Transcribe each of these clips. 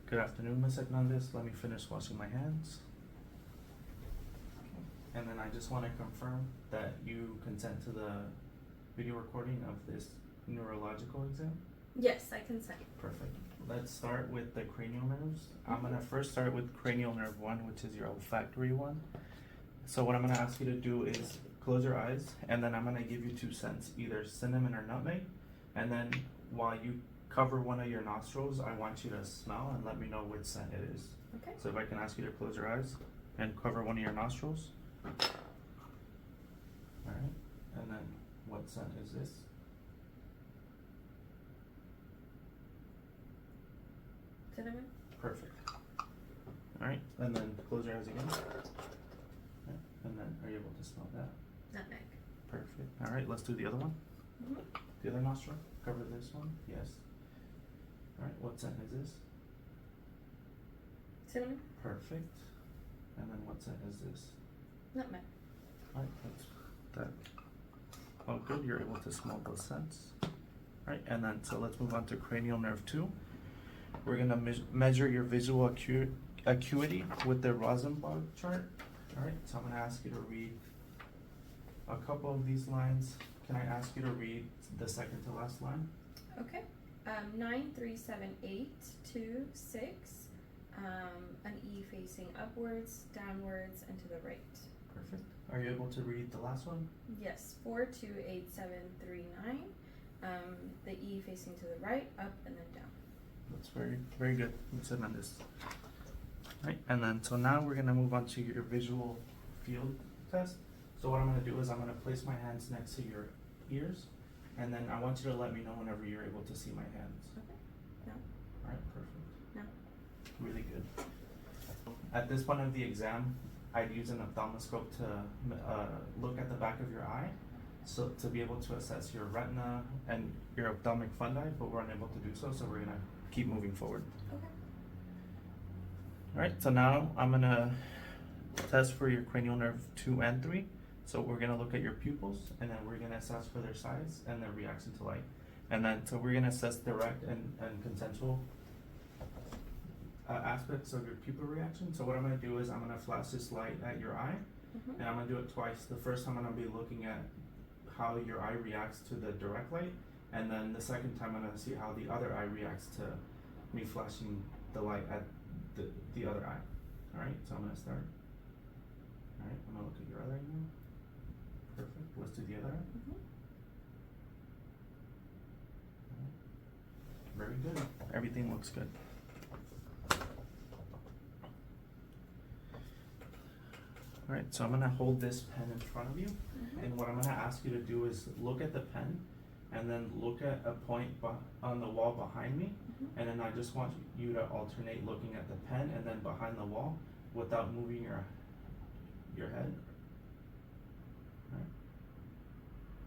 Good afternoon, Ms. Hernandez. Let me finish washing my hands. And then I just want to confirm that you consent to the video recording of this neurological exam. Yes, I consent. Perfect. Let's start with the cranial nerves. I'm gonna first start with cranial nerve 1, which is your olfactory one. So what I'm gonna ask you to do is close your eyes, and then I'm gonna give you 2 scents, either cinnamon or nutmeg. And then while you cover one of your nostrils, I want you to smell and let me know which scent it is. Okay. So if I can ask you to close your eyes and cover one of your nostrils. Alright, and then what scent is this? Cinnamon? Perfect. Alright, and then close your eyes again. Okay, and then are you able to smell that? Nutmeg. Perfect. Alright, let's do the other one. Mm-hmm. The other nostril. Cover this one. Yes. Alright, what scent is this? Cinnamon? Perfect. And then what scent is this? Nutmeg. Alright, that's that. Oh, good. You're able to smell those scents. Alright, and then so let's move on to cranial nerve 2. We're gonna measure your visual acuity with the Rosenbaum chart. Alright, so I'm gonna ask you to read a couple of these lines. Can I ask you to read the second to last line? Okay. 9, 3, 7, 8, 2, 6. An E facing upwards, downwards, and to the right. Perfect. Are you able to read the last one? Yes. 4, 2, 8, 7, 3, 9. The E facing to the right, up, and then down. That's very, very good, Ms. Hernandez. Right, and then so now we're gonna move on to your visual field test. So what I'm gonna do is I'm gonna place my hands next to your ears, and then I want you to let me know whenever you're able to see my hands. Okay. No. Alright, perfect. No. Really good. At this point of the exam, I'd use an ophthalmoscope to look at the back of your eye, so to be able to assess your retina and your ophthalmic fundi, but we're unable to do so, so we're gonna keep moving forward. Okay. Alright, so now I'm gonna test for your cranial nerve 2 and 3. So we're gonna look at your pupils, and then we're gonna assess for their size and their reaction to light. And then, so we're gonna assess direct and consensual aspects of your pupil reaction. So what I'm gonna do is I'm gonna flash this light at your eye, Mm-hmm. and I'm gonna do it twice. The first time I'm gonna be looking at how your eye reacts to the direct light, and then the second time I'm gonna see how the other eye reacts to me flashing the light at the other eye. Alright, so I'm gonna start. Alright, I'm gonna look at your other eye now. Perfect, let's do the other eye. Mm-hmm. Very good, everything looks good. Alright, so I'm gonna hold this pen in front of you, Mm-hmm. and what I'm gonna ask you to do is look at the pen, and then look at a point on the wall behind me, Mm-hmm. and then I just want you to alternate looking at the pen and then behind the wall without moving your head.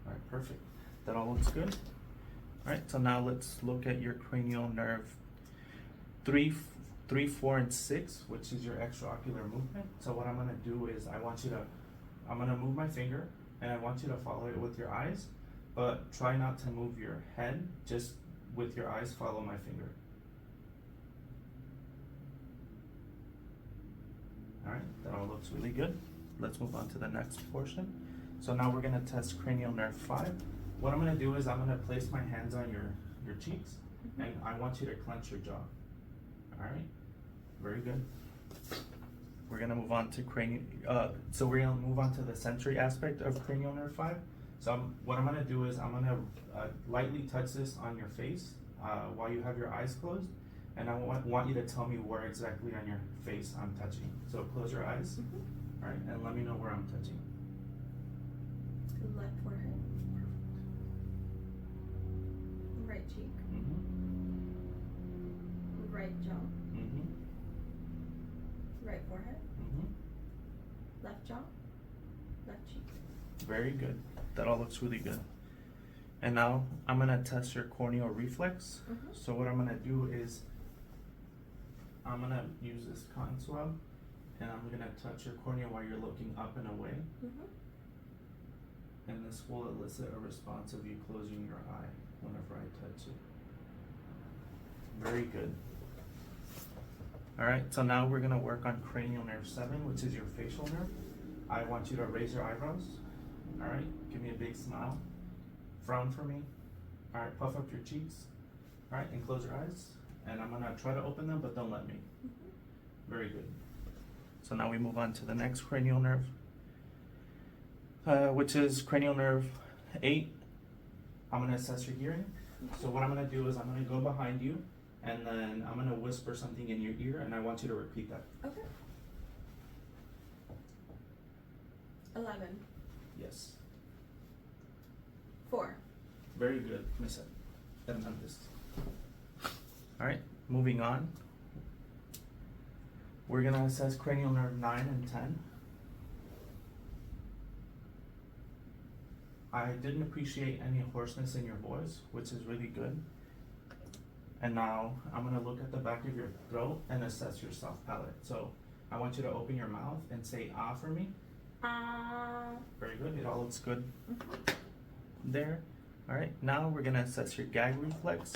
Alright, perfect. That all looks good. Alright, so now let's look at your cranial nerve 3, 4, and 6, which is your extraocular movement. So what I'm gonna do is I'm gonna move my finger, and I want you to follow it with your eyes, but try not to move your head, just with your eyes follow my finger. Alright, that all looks really good. Let's move on to the next portion. So now we're gonna test cranial nerve 5. What I'm gonna do is I'm gonna place my hands on your cheeks, Mm-hmm. and I want you to clench your jaw. Alright, very good. We're gonna move on to so we're gonna move on to the sensory aspect of cranial nerve 5. So what I'm gonna do is I'm gonna lightly touch this on your face while you have your eyes closed, and I want you to tell me where exactly on your face I'm touching. So close your eyes, Mm-hmm. alright, and let me know where I'm touching. Left forehead. Right cheek. Mm-hmm. Right jaw. Mm-hmm. Right forehead. Mm-hmm. Left jaw. Left cheek. Very good. That all looks really good. And now I'm gonna test your corneal reflex. Mm-hmm. So what I'm gonna do is I'm gonna use this cotton swab, and I'm gonna touch your cornea while you're looking up and away. Mm-hmm. And this will elicit a response of you closing your eye whenever I touch it. Very good. Alright, so now we're gonna work on cranial nerve 7, which is your facial nerve. I want you to raise your eyebrows. Alright, give me a big smile. Frown for me. Alright, puff up your cheeks. Alright, and close your eyes. And I'm gonna try to open them, but don't let me. Very good. So now we move on to the next cranial nerve, which is cranial nerve 8. I'm gonna assess your hearing. So what I'm gonna do is I'm gonna go behind you, and then I'm gonna whisper something in your ear, and I want you to repeat that. Okay. 11. Yes. 4. Very good, Miss Hernandez. All right, moving on. We're gonna assess cranial nerve 9 and 10. I didn't appreciate any hoarseness in your voice, which is really good. And now I'm gonna look at the back of your throat and assess your soft palate. So I want you to open your mouth and say ah for me. Very good, it all looks good there. All right, now we're gonna assess your gag reflex.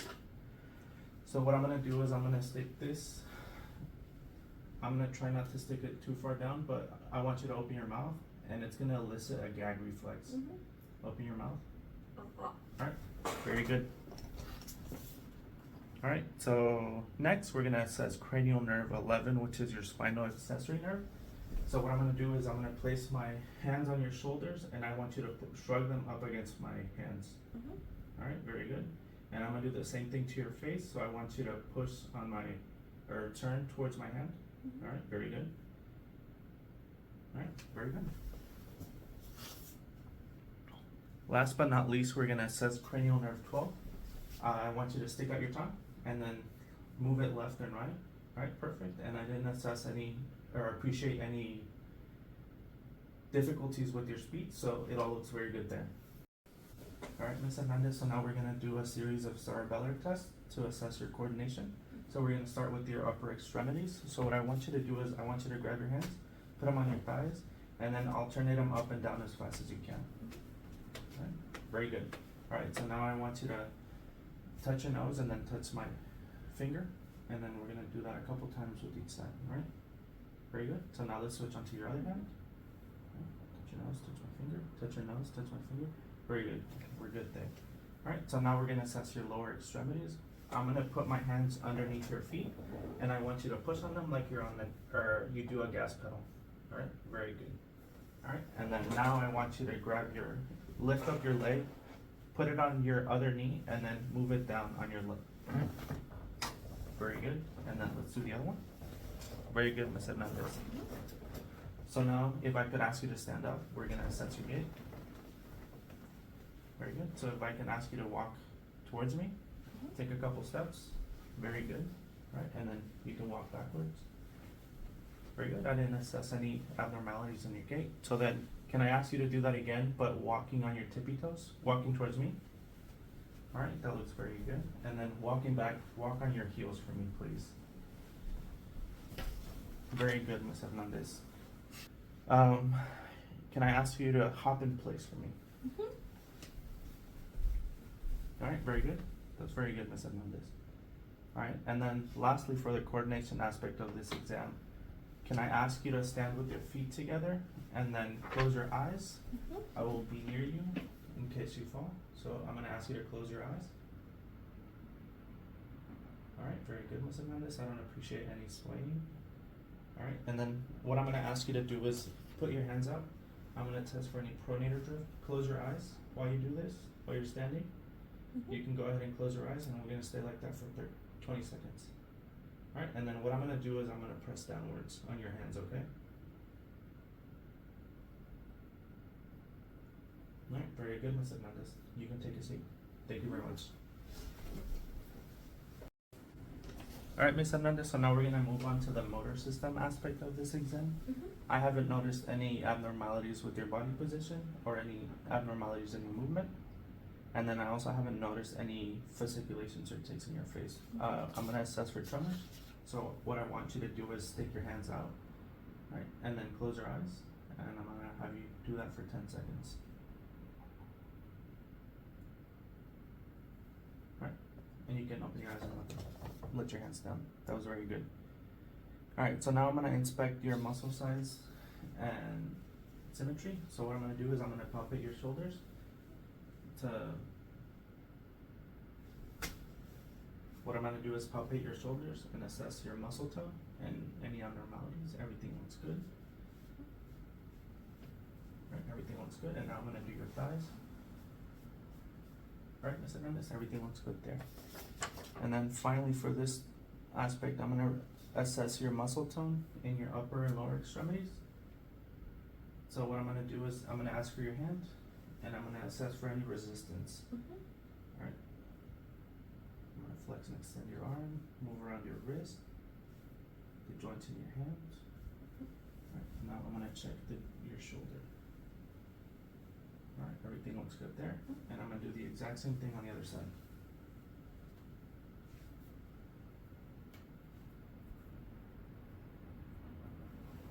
So what I'm gonna do is I'm gonna stick this. I'm gonna try not to stick it too far down, but I want you to open your mouth, and it's gonna elicit a gag reflex. Open your mouth. Alright, very good. Alright, so next we're gonna assess cranial nerve 11, which is your spinal accessory nerve. So what I'm gonna do is I'm gonna place my hands on your shoulders, and I want you to shrug them up against my hands. Alright, very good. And I'm gonna do the same thing to your face, so I want you to push on my, or turn towards my hand. Alright, very good. Alright, very good. Last but not least, we're gonna assess cranial nerve 12. I want you to stick out your tongue and then move it left and right. Alright, perfect. And I didn't assess any or appreciate any difficulties with your speech, so it all looks very good there. Alright, Ms. Hernandez, so now we're gonna do a series of cerebellar tests to assess your coordination. So we're gonna start with your upper extremities. So what I want you to do is I want you to grab your hands, put them on your thighs, and then alternate them up and down as fast as you can. Alright, very good. Alright, so now I want you to touch your nose and then touch my finger, and then we're gonna do that a couple times with each side, alright? Very good. So now let's switch onto your other hand. Touch your nose, touch my finger, touch your nose, touch my finger. Very good. We're good there. Alright, so now we're gonna assess your lower extremities. I'm gonna put my hands underneath your feet, and I want you to push on them like you're on the, or you do a gas pedal. Alright, very good. Alright, and then now I want you to lift up your leg, put it on your other knee, and then move it down on your leg. Very good. And then let's do the other one. Very good, Ms. Hernandez. So now, if I could ask you to stand up, we're gonna assess your gait. Very good. So if I can ask you to walk towards me, take a couple steps. Very good. Right, and then you can walk backwards. Very good. I didn't assess any abnormalities in your gait. So then, can I ask you to do that again, but walking on your tippy toes, walking towards me? All right, that looks very good. And then walking back, walk on your heels for me, please. Very good, Ms. Hernandez. Can I ask you to hop in place for me? All right, very good. That's very good, Ms. Hernandez. All right, and then lastly, for the coordination aspect of this exam, can I ask you to stand with your feet together and then close your eyes? I will be near you in case you fall. So I'm gonna ask you to close your eyes. All right, very good, Ms. Hernandez. I don't appreciate any swaying. All right, and then what I'm gonna ask you to do is put your hands up. I'm gonna test for any pronator drift. Close your eyes while you do this, while you're standing. You can go ahead and close your eyes, and we're gonna stay like that for 20 seconds. All right, and then what I'm gonna do is I'm gonna press downwards on your hands, okay? All right, very good, Ms. Hernandez. You can take a seat. Thank you very much. All right, Ms. Hernandez, so now we're gonna move on to the motor system aspect of this exam. I haven't noticed any abnormalities with your body position or any abnormalities in your movement. And then I also haven't noticed any fasciculations or tics in your face. I'm gonna assess for tremors. So what I want you to do is stick your hands out, right? And then close your eyes. And I'm gonna have you do that for 10 seconds. Right? And you can open your eyes and let your hands down. That was very good. Alright, so now I'm gonna inspect your muscle size and symmetry. So what I'm gonna do is I'm gonna palpate your shoulders to palpate your shoulders and assess your muscle tone and any abnormalities. Everything looks good. Right, everything looks good. And now I'm gonna do your thighs. Alright, Ms. Hernandez, everything looks good there. And then finally for this aspect, I'm gonna assess your muscle tone in your upper and lower extremities. So what I'm gonna do is I'm gonna ask for your hand and I'm gonna assess for any resistance. Alright. I'm gonna flex and extend your arm, move around your wrist, the joints in your hands. Alright, now I'm gonna check your shoulder. Alright, everything looks good there. And I'm gonna do the exact same thing on the other side.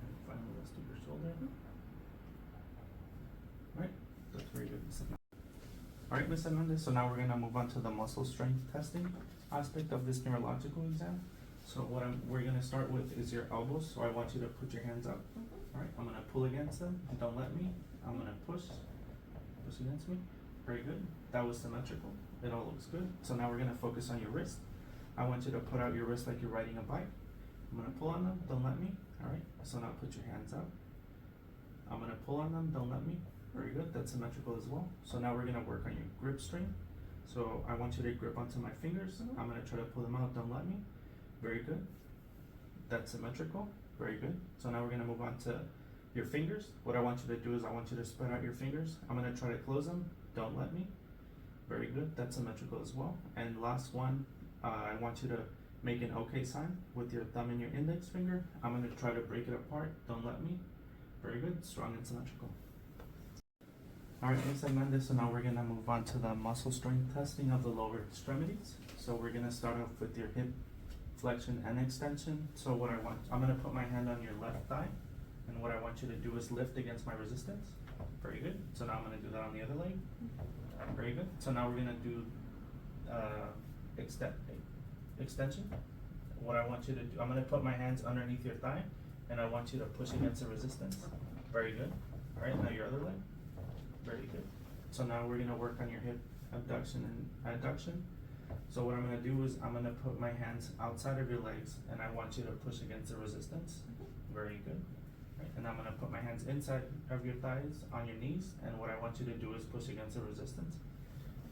And finally, let's do your shoulder. Alright, that's very good, Ms. Hernandez. Alright, Ms. Hernandez, so now we're gonna move on to the muscle strength testing aspect of this neurological exam. So what we're gonna start with is your elbows. So I want you to put your hands up. Alright, I'm gonna pull against them. Don't let me. I'm gonna push against me. Very good. That was symmetrical. It all looks good. So now we're gonna focus on your wrist. I want you to put out your wrist like you're riding a bike. I'm gonna pull on them. Don't let me. Alright, so now put your hands up. I'm gonna pull on them. Don't let me. Very good. That's symmetrical as well. So now we're gonna work on your grip strength. So I want you to grip onto my fingers. I'm gonna try to pull them out. Don't let me. Very good. That's symmetrical. Very good. So now we're gonna move on to your fingers. What I want you to do is I want you to spread out your fingers. I'm gonna try to close them. Don't let me. Very good. That's symmetrical as well. And last one, I want you to make an OK sign with your thumb and your index finger. I'm gonna try to break it apart. Don't let me. Very good. Strong and symmetrical. Alright, Ms. Hernandez, so now we're gonna move on to the muscle strength testing of the lower extremities. So we're gonna start off with your hip flexion and extension. So what I'm gonna put my hand on your left thigh, and what I want you to do is lift against my resistance. Very good. So now I'm gonna do that on the other leg. Very good. So now we're gonna do extension. What I want you to do, I'm gonna put my hands underneath your thigh, and I want you to push against the resistance. Very good. Alright, now your other leg. Very good. So now we're gonna work on your hip abduction and adduction. So what I'm gonna do is I'm gonna put my hands outside of your legs and I want you to push against the resistance. Very good. Right. And I'm gonna put my hands inside of your thighs on your knees, and what I want you to do is push against the resistance.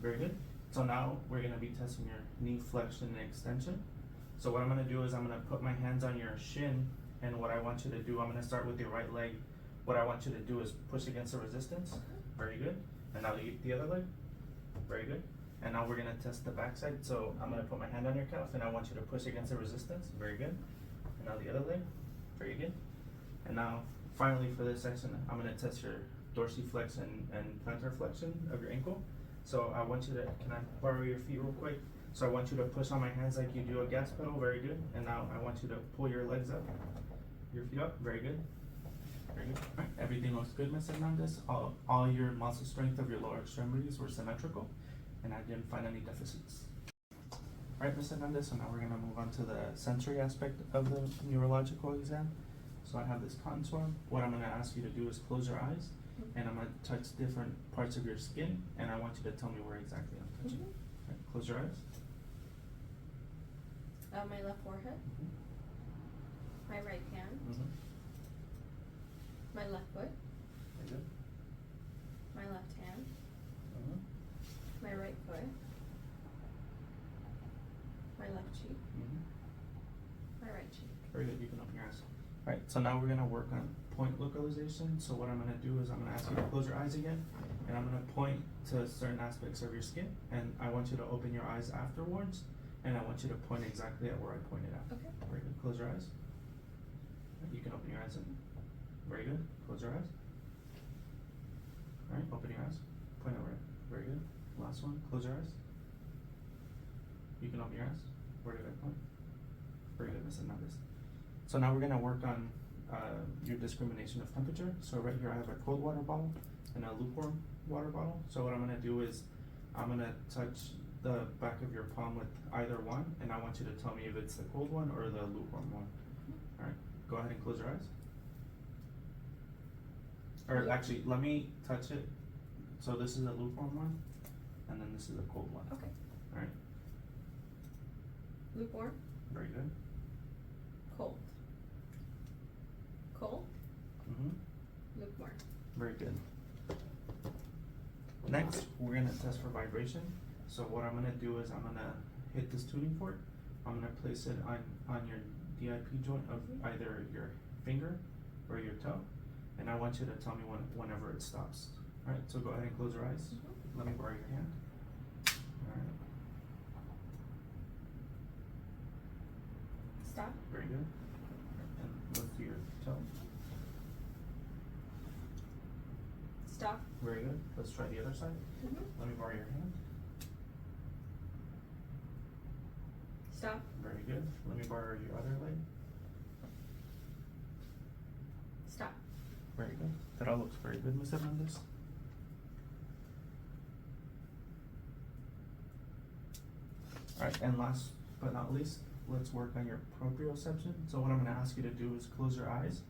Very good. So now we're gonna be testing your knee flexion and extension. So what I'm gonna do is I'm gonna put my hands on your shin, and what I want you to do, I'm gonna start with your right leg. What I want you to do is push against the resistance. Very good. And now the other leg. Very good. And now we're gonna test the backside. So I'm gonna put my hand on your calf and I want you to push against the resistance. Very good. And now the other leg. Very good. And now finally for this section, I'm gonna test your dorsiflexion and plantar flexion of your ankle. So I want you to, can I borrow your feet real quick? So I want you to push on my hands like you do a gas pedal. Very good. And now I want you to pull your legs up, your feet up. Very good. Very good. All right. Everything looks good, Ms. Hernandez. All your muscle strength of your lower extremities were symmetrical, and I didn't find any deficits. All right, Ms. Hernandez, so now we're gonna move on to the sensory aspect of the neurological exam. So I have this cotton swab. What I'm gonna ask you to do is close your eyes, and I'm gonna touch different parts of your skin, and I want you to tell me where exactly I'm touching. All right, close your eyes. My left forehead, my right hand, my left foot, Very good. my left hand, my right foot, my left cheek, my right cheek. Very good, you can open your eyes. Alright, so now we're gonna work on point localization. So what I'm gonna do is I'm gonna ask you to close your eyes again, and I'm gonna point to certain aspects of your skin, and I want you to open your eyes afterwards, and I want you to point exactly at where I pointed at. Okay. Very good, close your eyes. You can open your eyes in. Very good, close your eyes. Alright, open your eyes, point over it. Very good, last one, close your eyes. You can open your eyes. Where did I point? Very good, Ms. Hernandez. So now we're gonna work on your discrimination of temperature. So right here I have a cold water bottle and a lukewarm water bottle. So what I'm gonna do is I'm gonna touch the back of your palm with either one, and I want you to tell me if it's the cold one or the lukewarm one. Alright. go ahead and close your eyes. Or Yeah. actually, let me touch it. So this is a lukewarm one, and then this is a cold one. Okay. Alright, Lukewarm. very good. Cold. Cold. Lukewarm. Very good. Next, we're gonna test for vibration. So what I'm gonna do is I'm gonna hit this tuning fork. I'm gonna place it on your DIP joint of either your finger or your toe, and I want you to tell me whenever it stops. Alright, so go ahead and close your eyes. Let me borrow your hand. Alright, Stop. very good. And lift your toe. Stop. Very good. Let's try the other side. Let me borrow your hand. Stop. Very good. Let me borrow your other leg. Stop. Very good. That all looks very good, Ms. Hernandez. Alright, and last but not least, let's work on your proprioception. So what I'm gonna ask you to do is close your eyes,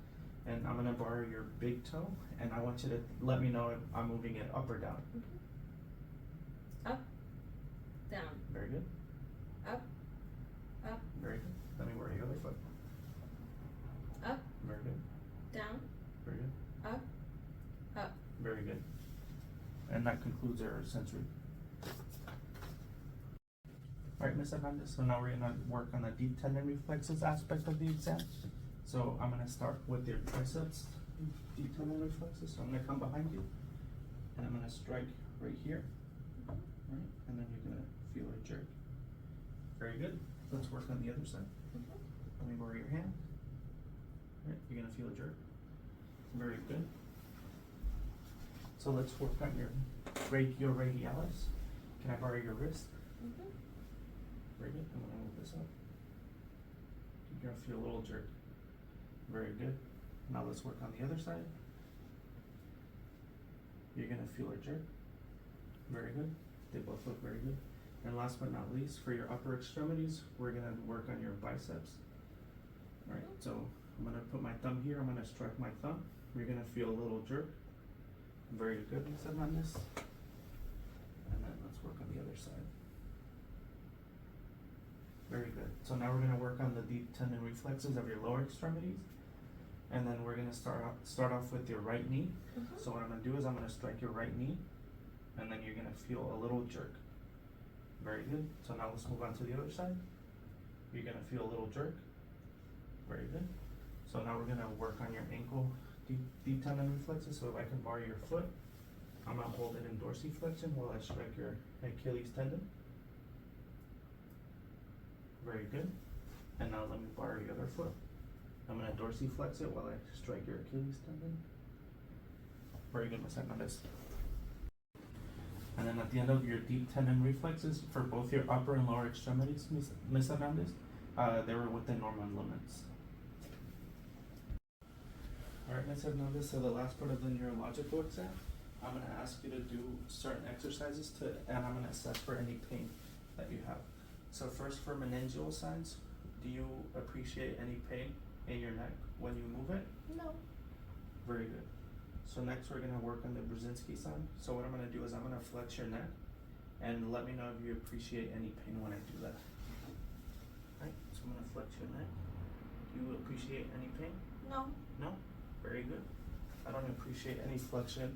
and I'm gonna borrow your big toe, and I want you to let me know if I'm moving it up or down. Up. Down. Very good. Up. Up. Very good. Let me borrow your other foot. Up. Very good. Down. Very good. Up. Up. Very good. And that concludes our sensory. Alright, Ms. Hernandez, so now we're gonna work on the deep tendon reflexes aspect of the exam. So I'm gonna start with your triceps deep tendon reflexes. So I'm gonna come behind you, and I'm gonna strike right here, right? And then you're gonna feel a jerk. Very good. Let's work on the other side. Let me borrow your hand. Right, you're gonna feel a jerk. Very good. So let's work on your brachioradialis. Can I borrow your wrist? Very good. I'm gonna move this up. You're gonna feel a little jerk. Very good. Now let's work on the other side. You're gonna feel a jerk. Very good. They both look very good. And last but not least, for your upper extremities, we're gonna work on your biceps. Alright, so I'm gonna put my thumb here, I'm gonna strike my thumb. You're gonna feel a little jerk. Very good, Ms. Hernandez. And then let's work on the other side. Very good. So now we're gonna work on the deep tendon reflexes of your lower extremities. And then we're gonna start off with your right knee. So what I'm gonna do is I'm gonna strike your right knee, and then you're gonna feel a little jerk. Very good. So now let's move on to the other side. You're gonna feel a little jerk. Very good. So now we're gonna work on your ankle deep tendon reflexes. So if I can borrow your foot, I'm gonna hold it in dorsiflexion while I strike your Achilles tendon. Very good. And now let me borrow your other foot. I'm gonna dorsiflex it while I strike your Achilles tendon. Very good, Ms. Hernandez. And then at the end of your deep tendon reflexes, for both your upper and lower extremities, Ms. Hernandez, they were within normal limits. Alright, Ms. Hernandez, so the last part of the neurological exam, I'm gonna ask you to do certain exercises and I'm gonna assess for any pain that you have. So first, for meningeal signs, do you appreciate any pain in your neck when you move it? No. Very good. So next we're gonna work on the Brzezinski sign. So what I'm gonna do is I'm gonna flex your neck and let me know if you appreciate any pain when I do that. Right, so I'm gonna flex your neck. Do you appreciate any pain? No. No? Very good. I don't appreciate any flexion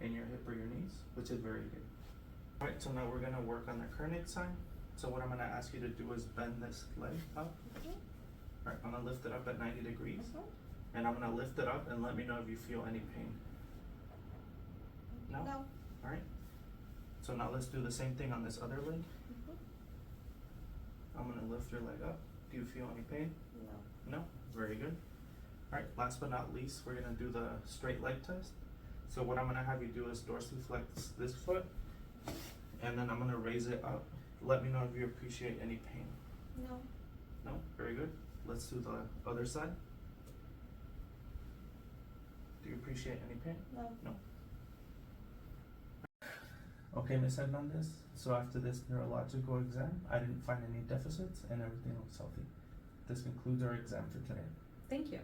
in your hip or your knees, which is very good. Alright, so now we're gonna work on the Kernig sign. So what I'm gonna ask you to do is bend this leg up. Alright, I'm gonna lift it up at 90 degrees. And I'm gonna lift it up and let me know if you feel any pain. No? No. Alright. So now let's do the same thing on this other leg. I'm gonna lift your leg up. Do you feel any pain? No. No? Very good. Alright, last but not least, we're gonna do the straight leg test. So what I'm gonna have you do is dorsiflex this foot, and then I'm gonna raise it up. Let me know if you appreciate any pain. No. No? Very good. Let's do the other side. Do you appreciate any pain? No. No. Okay, Ms. Hernandez, so after this neurological exam, I didn't find any deficits and everything looks healthy. This concludes our exam for today. Thank you.